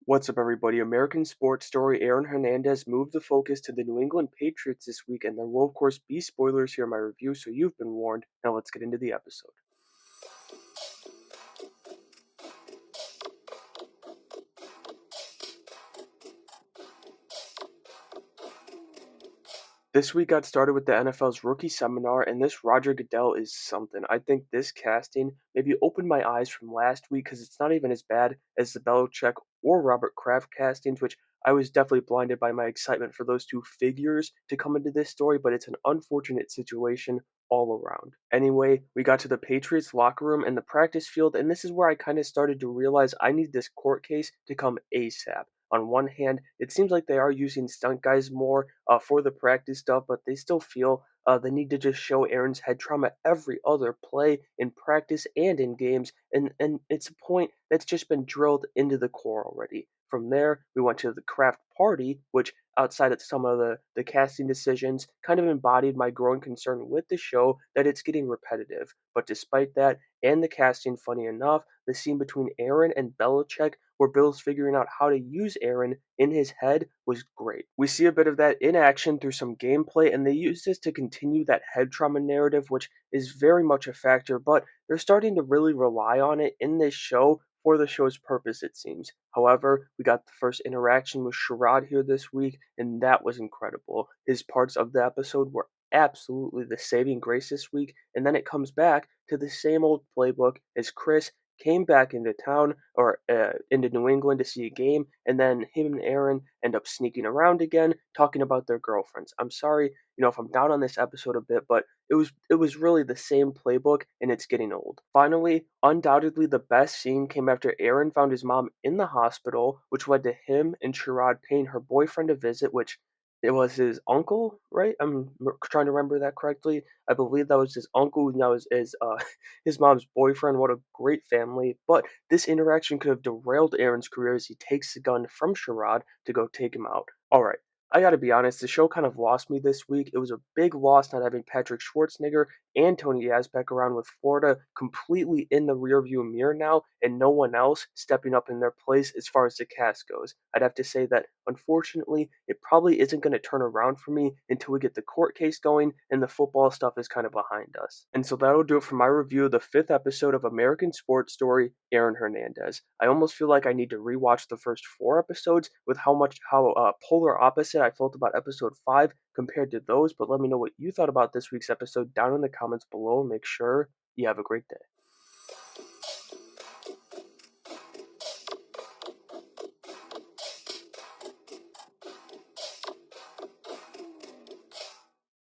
What's up, everybody? American sports story Aaron Hernandez moved the focus to the New England Patriots this week, and there will, of course, be spoilers here in my review, so you've been warned. Now let's get into the episode. This week got started with the NFL's rookie seminar, and this Roger Goodell is something. I think this casting maybe opened my eyes from last week because it's not even as bad as the Belichick or Robert Kraft castings, which I was definitely blinded by my excitement for those two figures to come into this story, but it's an unfortunate situation all around. Anyway, we got to the Patriots locker room and the practice field, and this is where I kind of started to realize I need this court case to come ASAP. On one hand, it seems like they are using stunt guys more for the practice stuff, but they still feel the need to just show Aaron's head trauma every other play in practice and in games, and it's a point that's just been drilled into the core already. From there, we went to the craft party, which outside of some of the casting decisions, kind of embodied my growing concern with the show that it's getting repetitive. But despite that, and the casting, funny enough, the scene between Aaron and Belichick where Bill's figuring out how to use Aaron in his head was great. We see a bit of that in action through some gameplay, and they use this to continue that head trauma narrative, which is very much a factor, but they're starting to really rely on it in this show for the show's purpose, it seems. However, we got the first interaction with Sherrod here this week, and that was incredible. His parts of the episode were absolutely the saving grace this week, and then it comes back to the same old playbook as Chris came back into town or into New England to see a game, and then him and Aaron end up sneaking around again, talking about their girlfriends. I'm sorry, if I'm down on this episode a bit, but it was really the same playbook, and it's getting old. Finally, undoubtedly the best scene came after Aaron found his mom in the hospital, which led to him and Sherrod paying her boyfriend a visit, which it was his uncle, right? Trying to remember that correctly. I believe that was his uncle, who now is his mom's boyfriend. What a great family. But this interaction could have derailed Aaron's career as he takes the gun from Sherrod to go take him out. Alright, I gotta be honest, the show kind of lost me this week. It was a big loss not having Patrick Schwarzenegger and Tony Yazbek around, with Florida completely in the rearview mirror now and no one else stepping up in their place as far as the cast goes. I'd have to say that, unfortunately, it probably isn't going to turn around for me until we get the court case going and the football stuff is kind of behind us. And so that'll do it for my review of the fifth episode of American Sports Story, Aaron Hernandez. I almost feel like I need to rewatch the first four episodes with how polar opposite I felt about episode 5 compared to those, but let me know what you thought about this week's episode down in the comments below, and make sure you have a great day.